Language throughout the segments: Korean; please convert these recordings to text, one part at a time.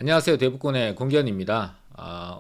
안녕하세요. 대북권의 공견입니다.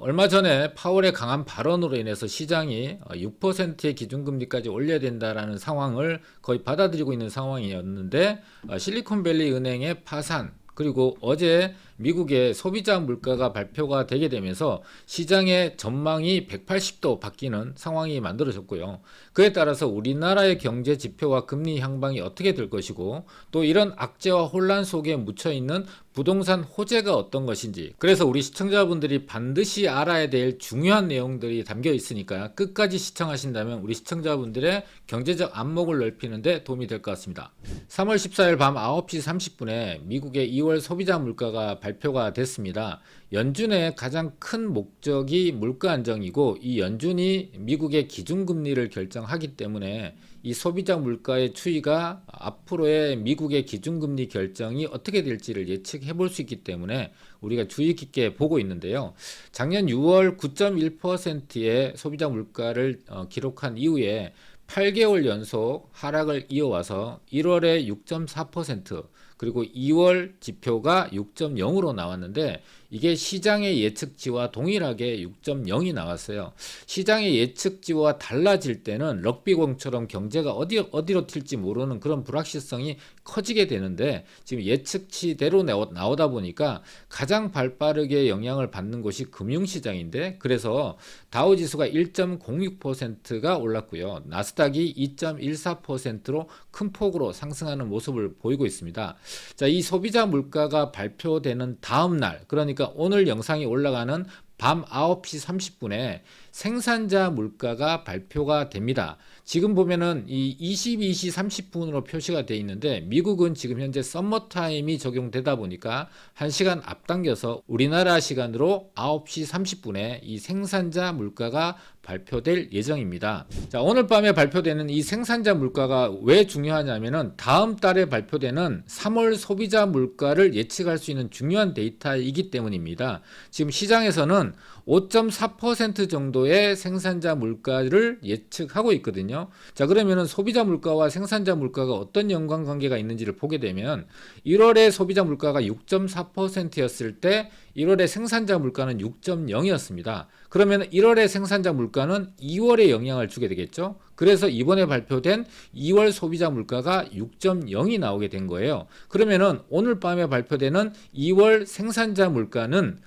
얼마 전에 파월의 강한 발언으로 인해서 시장이 6%의 기준금리까지 올려야 된다라는 상황을 거의 받아들이고 있는 상황이었는데 실리콘밸리 은행의 파산 그리고 어제 미국의 소비자 물가가 발표가 되게 되면서 시장의 전망이 180도 바뀌는 상황이 만들어졌고요. 그에 따라서 우리나라의 경제 지표와 금리 향방이 어떻게 될 것이고 또 이런 악재와 혼란 속에 묻혀 있는 부동산 호재가 어떤 것인지, 그래서 우리 시청자분들이 반드시 알아야 될 중요한 내용들이 담겨 있으니까 끝까지 시청하신다면 우리 시청자분들의 경제적 안목을 넓히는 데 도움이 될 것 같습니다. 3월 14일 밤 9시 30분에 미국의 2월 소비자 물가가 발표가 됐습니다. 연준의 가장 큰 목적이 물가 안정이고, 이 연준이 미국의 기준금리를 결정하기 때문에 이 소비자 물가의 추이가 앞으로의 미국의 기준금리 결정이 어떻게 될지를 예측해 볼 수 있기 때문에 우리가 주의 깊게 보고 있는데요. 작년 6월 9.1%의 소비자 물가를 기록한 이후에 8개월 연속 하락을 이어와서 1월에 6.4%, 그리고 2월 지표가 6.0으로 나왔는데 이게 시장의 예측치와 동일하게 6.0이 나왔어요. 시장의 예측치와 달라질 때는 럭비공처럼 경제가 어디로 튈지 모르는 그런 불확실성이 커지게 되는데, 지금 예측치대로 나오다 보니까 가장 발빠르게 영향을 받는 곳이 금융시장인데, 그래서 다우지수가 1.06%가 올랐고요. 나스닥이 2.14%로 큰 폭으로 상승하는 모습을 보이고 있습니다. 자, 이 소비자 물가가 발표되는 다음 날, 그러니까 오늘 영상이 올라가는 밤 9시 30분에 생산자 물가가 발표가 됩니다. 지금 보면은 이 22시 30분으로 표시가 되어 있는데, 미국은 지금 현재 썸머타임이 적용되다 보니까 1시간 앞당겨서 우리나라 시간으로 9시 30분에 이 생산자 물가가 발표될 예정입니다. 자, 오늘 밤에 발표되는 이 생산자 물가가 왜 중요하냐면은 다음 달에 발표되는 3월 소비자 물가를 예측할 수 있는 중요한 데이터이기 때문입니다. 지금 시장에서는 5.4% 정도의 생산자 물가를 예측하고 있거든요. 자, 그러면은 소비자 물가와 생산자 물가가 어떤 연관관계가 있는지를 보게 되면 1월에 소비자 물가가 6.4%였을 때 1월에 생산자 물가는 6.0이었습니다. 그러면 1월의 생산자 물가는 2월에 영향을 주게 되겠죠. 그래서 이번에 발표된 2월 소비자 물가가 6.0이 나오게 된 거예요. 그러면은 오늘 밤에 발표되는 2월 생산자 물가는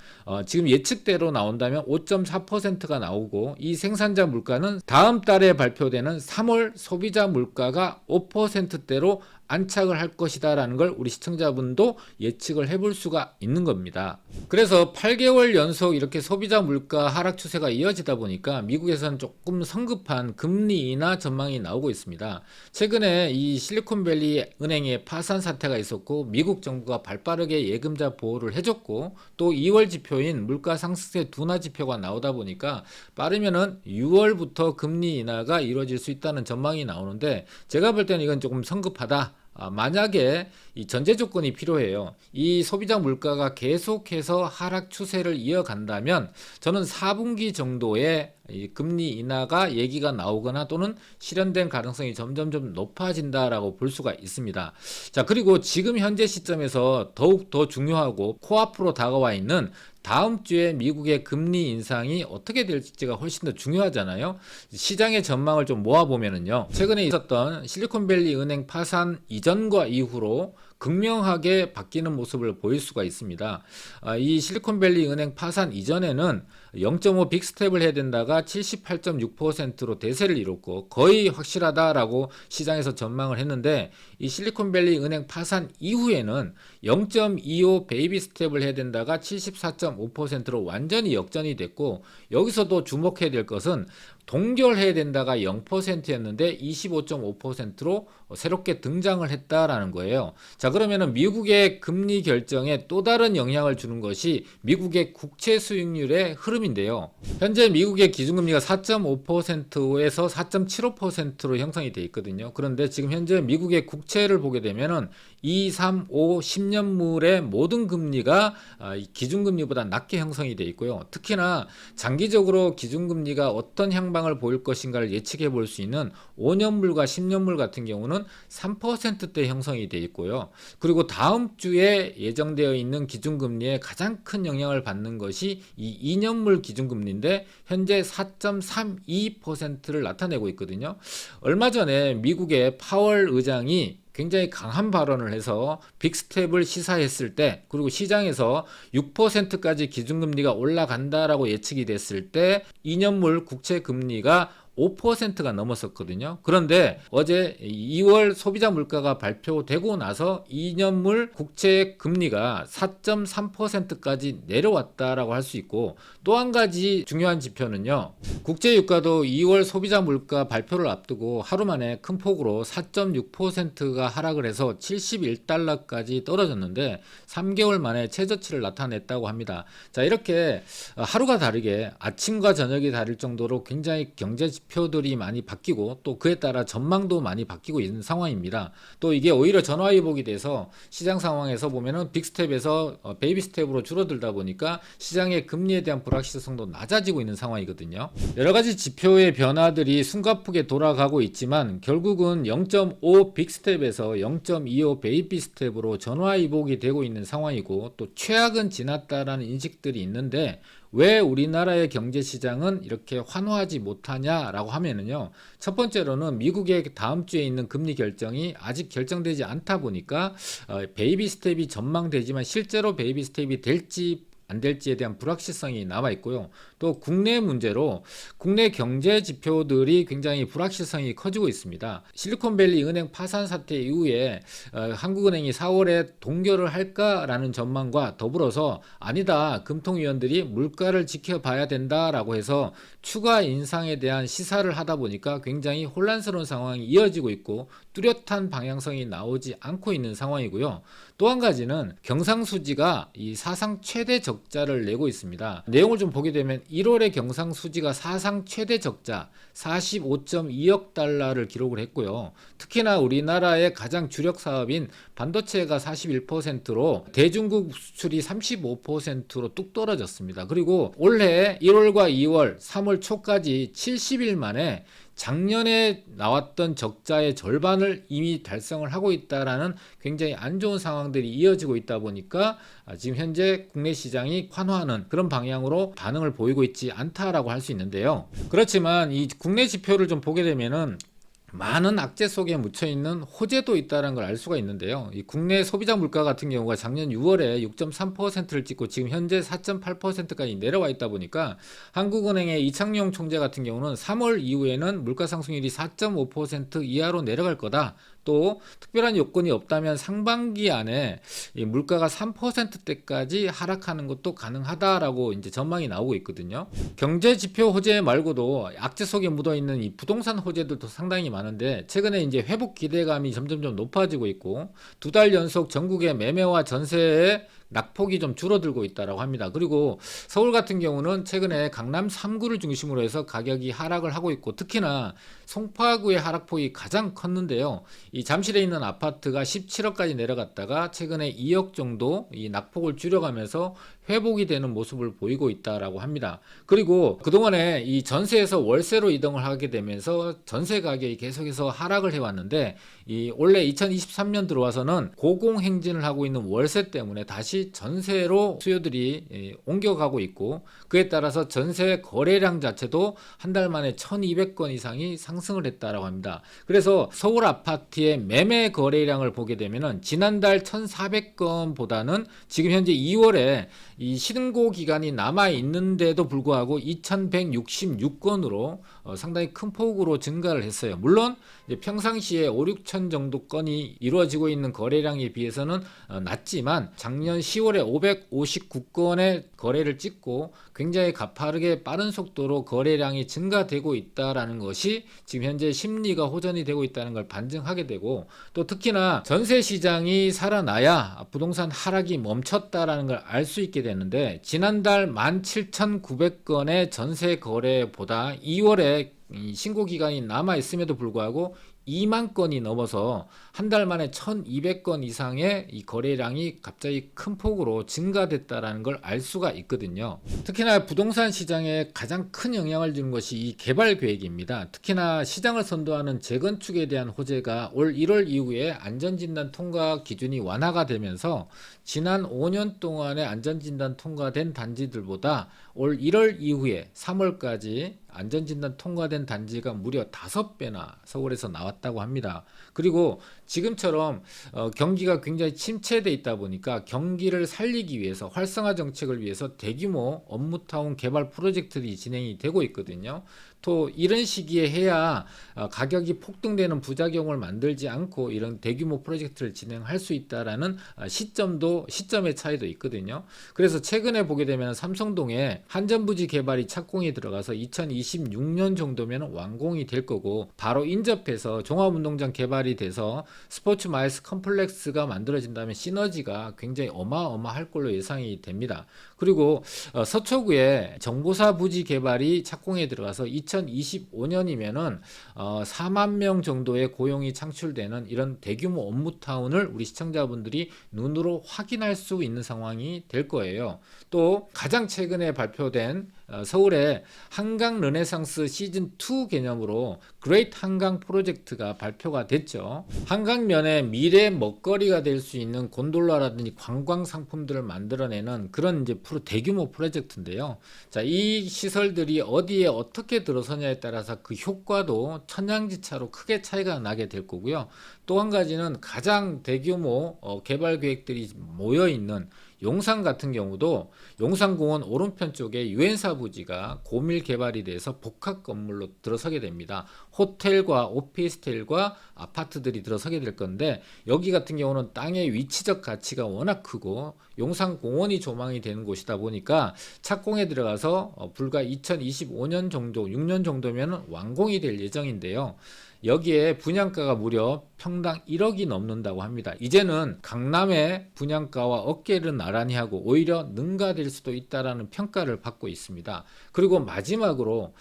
지금 예측대로 나온다면 5.4%가 나오고, 이 생산자 물가는 다음 달에 발표되는 3월 소비자 물가가 5%대로 안착을 할 것이다 라는 걸 우리 시청자분도 예측을 해볼 수가 있는 겁니다. 그래서 8개월 연속 이렇게 소비자 물가 하락 추세가 이어지다 보니까 미국에서는 조금 성급한 금리 인하 전망이 나오고 있습니다. 최근에 이 실리콘밸리 은행의 파산 사태가 있었고, 미국 정부가 발빠르게 예금자 보호를 해줬고, 또 2월 지표인 물가 상승세 둔화 지표가 나오다 보니까 빠르면은 6월부터 금리 인하가 이루어질 수 있다는 전망이 나오는데, 제가 볼 때는 이건 조금 성급하다. 만약에 이 전제 조건이 필요해요. 이 소비자 물가가 계속해서 하락 추세를 이어간다면 저는 4분기 정도의 이 금리 인하가 얘기가 나오거나 또는 실현된 가능성이 점점 높아진다라고 볼 수가 있습니다. 자, 그리고 지금 현재 시점에서 더욱 더 중요하고 코앞으로 다가와 있는 다음 주에 미국의 금리 인상이 어떻게 될지가 훨씬 더 중요하잖아요. 시장의 전망을 좀 모아보면은요, 최근에 있었던 실리콘밸리 은행 파산 이전과 이후로 극명하게 바뀌는 모습을 보일 수가 있습니다. 이 실리콘밸리 은행 파산 이전에는 0.5 빅스텝을 해야 된다가 78.6%로 대세를 이뤘고 거의 확실하다라고 시장에서 전망을 했는데, 이 실리콘밸리 은행 파산 이후에는 0.25 베이비 스텝을 해야 된다가 74.5%로 완전히 역전이 됐고, 여기서도 주목해야 될 것은 동결해야 된다가 0%였는데 25.5%로 새롭게 등장을 했다라는 거예요. 자, 그러면은 미국의 금리 결정에 또 다른 영향을 주는 것이 미국의 국채 수익률의 흐름인데요. 현재 미국의 기준금리가 4.5%에서 4.75%로 형성이 돼 있거든요. 그런데 지금 현재 미국의 국채를 보게 되면은 2, 3, 5, 10년물의 모든 금리가 기준금리보다 낮게 형성이 돼 있고요. 특히나 장기적으로 기준금리가 어떤 향방 행방을 보일 것인가를 예측해 볼 수 있는 5년물과 10년물 같은 경우는 3%대 형성이 되어 있고요. 그리고 다음 주에 예정되어 있는 기준금리에 가장 큰 영향을 받는 것이 이 2년물 기준금리인데 현재 4.32%를 나타내고 있거든요. 얼마 전에 미국의 파월 의장이 굉장히 강한 발언을 해서 빅스텝을 시사했을 때, 그리고 시장에서 6%까지 기준금리가 올라간다라고 예측이 됐을 때 2년물 국채 금리가 5%가 넘었었거든요. 그런데 어제 2월 소비자 물가가 발표되고 나서 2년물 국채 금리가 4.3%까지 내려왔다라고 할 수 있고, 또 한 가지 중요한 지표는요. 국제 유가도 2월 소비자 물가 발표를 앞두고 하루 만에 큰 폭으로 4.6%가 하락을 해서 71달러까지 떨어졌는데 3개월 만에 최저치를 나타냈다고 합니다. 자, 이렇게 하루가 다르게 아침과 저녁이 다를 정도로 굉장히 경제 지표들이 많이 바뀌고 또 그에 따라 전망도 많이 바뀌고 있는 상황입니다. 또 이게 오히려 전화위복이 돼서 시장 상황에서 보면은 빅스텝에서 베이비 스텝으로 줄어들다 보니까 시장의 금리에 대한 불확실성도 낮아지고 있는 상황이거든요. 여러 가지 지표의 변화들이 숨가쁘게 돌아가고 있지만 결국은 0.5 빅스텝에서 0.25 베이비 스텝으로 전화위복이 되고 있는 상황이고, 또 최악은 지났다라는 인식들이 있는데 왜 우리나라의 경제시장은 이렇게 환호하지 못하냐라고 하면은요, 첫 번째로는 미국의 다음 주에 있는 금리 결정이 아직 결정되지 않다 보니까 베이비 스텝이 전망되지만 실제로 베이비 스텝이 될지 안 될지에 대한 불확실성이 남아 있고요. 또 국내 문제로 국내 경제 지표들이 굉장히 불확실성이 커지고 있습니다. 실리콘밸리 은행 파산 사태 이후에 한국은행이 4월에 동결을 할까라는 전망과 더불어서 아니다, 금통위원들이 물가를 지켜봐야 된다라고 해서 추가 인상에 대한 시사를 하다 보니까 굉장히 혼란스러운 상황이 이어지고 있고 뚜렷한 방향성이 나오지 않고 있는 상황이고요. 또 한 가지는 경상수지가 이 사상 최대 적자를 내고 있습니다. 내용을 좀 보게 되면 1월에 경상수지가 사상 최대 적자 45.2억 달러를 기록을 했고요. 특히나 우리나라의 가장 주력 사업인 반도체가 41%로 대중국 수출이 35%로 뚝 떨어졌습니다. 그리고 올해 1월과 2월, 3월 초까지 70일 만에 작년에 나왔던 적자의 절반을 이미 달성을 하고 있다라는 굉장히 안 좋은 상황들이 이어지고 있다 보니까 지금 현재 국내 시장이 환호하는 그런 방향으로 반응을 보이고 있지 않다라고 할 수 있는데요. 그렇지만 이 국내 지표를 좀 보게 되면은 많은 악재 속에 묻혀있는 호재도 있다는 걸 알 수가 있는데요. 이 국내 소비자 물가 같은 경우가 작년 6월에 6.3%를 찍고 지금 현재 4.8%까지 내려와 있다 보니까 한국은행의 이창용 총재 같은 경우는 3월 이후에는 물가 상승률이 4.5% 이하로 내려갈 거다. 또 특별한 요건이 없다면 상반기 안에 이 물가가 3%대까지 하락하는 것도 가능하다라고 이제 전망이 나오고 있거든요. 경제 지표 호재 말고도 악재 속에 묻어 있는 이 부동산 호재들도 상당히 많은데 최근에 이제 회복 기대감이 점점점 높아지고 있고 2달 연속 전국의 매매와 전세의 낙폭이 좀 줄어들고 있다라고 합니다. 그리고 서울 같은 경우는 최근에 강남 3구를 중심으로 해서 가격이 하락을 하고 있고 특히나 송파구의 하락폭이 가장 컸는데요. 이 잠실에 있는 아파트가 17억까지 내려갔다가 최근에 2억 정도 이 낙폭을 줄여가면서 회복이 되는 모습을 보이고 있다라고 합니다. 그리고 그동안에 이 전세에서 월세로 이동을 하게 되면서 전세 가격이 계속해서 하락을 해왔는데 이 올해 2023년 들어와서는 고공행진을 하고 있는 월세 때문에 다시 전세로 수요들이 옮겨가고 있고 그에 따라서 전세 거래량 자체도 한 달 만에 1200건 이상이 상승을 했다라고 합니다. 그래서 서울 아파트의 매매 거래량을 보게 되면은 지난달 1400건보다는 지금 현재 2월에 이 신고 기간이 남아 있는데도 불구하고 2166건으로 상당히 큰 폭으로 증가를 했어요. 물론 이제 평상시에 5, 6천 정도 건이 이루어지고 있는 거래량에 비해서는 낮지만 작년 10월에 559건의 거래를 찍고 굉장히 가파르게 빠른 속도로 거래량이 증가되고 있다라는 것이 지금 현재 심리가 호전이 되고 있다는 걸 반증하게 되고 또 특히나 전세 시장이 살아나야 부동산 하락이 멈췄다라는 걸 알 수 있게 되는데 지난달 17,900건의 전세 거래보다 2월에 신고 기간이 남아 있음에도 불구하고 2만 건이 넘어서 한 달 만에 1200건 이상의 이 거래량이 갑자기 큰 폭으로 증가됐다라는 걸 알 수가 있거든요. 특히나 부동산 시장에 가장 큰 영향을 주는 것이 이 개발 계획입니다. 특히나 시장을 선도하는 재건축에 대한 호재가 올 1월 이후에 안전진단 통과 기준이 완화가 되면서 지난 5년 동안의 안전진단 통과된 단지들보다 올 1월 이후에 3월까지 안전진단 통과된 단지가 무려 5배나 서울에서 나왔다고 합니다. 그리고 지금처럼 경기가 굉장히 침체돼 있다 보니까 경기를 살리기 위해서 활성화 정책을 위해서 대규모 업무타운 개발 프로젝트들이 진행이 되고 있거든요. 또 이런 시기에 해야 가격이 폭등되는 부작용을 만들지 않고 이런 대규모 프로젝트를 진행할 수 있다라는 시점의 차이도 있거든요. 그래서 최근에 보게 되면 삼성동에 한전부지 개발이 착공이 들어가서 2026년 정도면 완공이 될 거고, 바로 인접해서 종합운동장 개발이 돼서 스포츠 마일스 컴플렉스가 만들어진다면 시너지가 굉장히 어마어마할 걸로 예상이 됩니다. 그리고 서초구에 정보사 부지 개발이 착공에 들어가서 2025년이면은 4만 명 정도의 고용이 창출되는 이런 대규모 업무타운을 우리 시청자분들이 눈으로 확인할 수 있는 상황이 될 거예요. 또 가장 최근에 발표된 서울의 한강 르네상스 시즌2 개념으로 그레이트 한강 프로젝트가 발표가 됐죠. 한강면에 미래 먹거리가 될 수 있는 곤돌라라든지 관광 상품들을 만들어내는 그런 이제 대규모 프로젝트인데요. 자, 이 시설들이 어디에 어떻게 들어서냐에 따라서 그 효과도 천양지차로 크게 차이가 나게 될 거고요. 또 한 가지는 가장 대규모 개발 계획들이 모여 있는 용산 같은 경우도 용산공원 오른편 쪽에 유엔사 부지가 고밀 개발이 돼서 복합 건물로 들어서게 됩니다. 호텔과 오피스텔과 아파트들이 들어서게 될 건데, 여기 같은 경우는 땅의 위치적 가치가 워낙 크고 용산공원이 조망이 되는 곳이다 보니까 착공에 들어가서 불과 2025년 정도, 6년 정도면 완공이 될 예정인데요. 여기에 분양가가 무려 평당 1억이 넘는다고 합니다. 이제는 강남의 분양가와 어깨를 나란히 하고 오히려 능가될 수도 있다라는 평가를 받고 있습니다. 그리고 마지막으로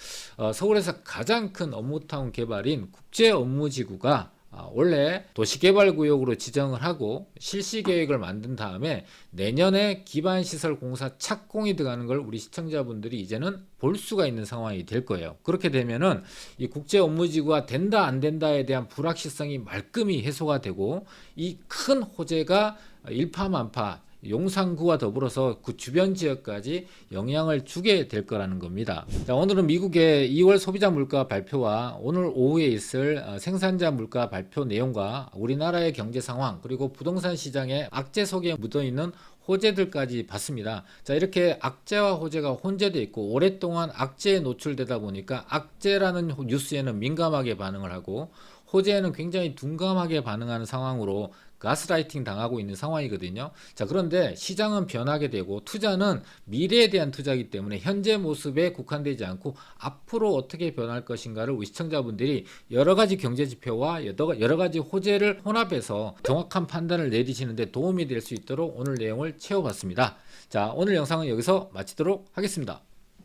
서울에서 가장 큰 업무타운 개발인 국제업무지구가 원래 도시개발구역으로 지정을 하고 실시계획을 만든 다음에 내년에 기반시설 공사 착공이 들어가는 걸 우리 시청자분들이 이제는 볼 수가 있는 상황이 될 거예요. 그렇게 되면은 이 국제업무지구가 된다 안 된다에 대한 불확실성이 말끔히 해소가 되고, 이 큰 호재가 일파만파 용산구와 더불어서 그 주변 지역까지 영향을 주게 될 거라는 겁니다. 자, 오늘은 미국의 2월 소비자 물가 발표와 오늘 오후에 있을 생산자 물가 발표 내용과 우리나라의 경제 상황, 그리고 부동산 시장의 악재 속에 묻어있는 호재들까지 봤습니다. 자, 이렇게 악재와 호재가 혼재되어 있고 오랫동안 악재에 노출되다 보니까 악재라는 뉴스에는 민감하게 반응을 하고 호재에는 굉장히 둔감하게 반응하는 상황으로 가스라이팅 당하고 있는 상황이거든요. 자, 그런데 시장은 변하게 되고 투자는 미래에 대한 투자이기 때문에 현재 모습에 국한되지 않고 앞으로 어떻게 변할 것인가를 우리 시청자분들이 여러 가지 경제 지표와 여러 가지 호재를 혼합해서 정확한 판단을 내리시는데 도움이 될 수 있도록 오늘 내용을 채워봤습니다. 자, 오늘 영상은 여기서 마치도록 하겠습니다.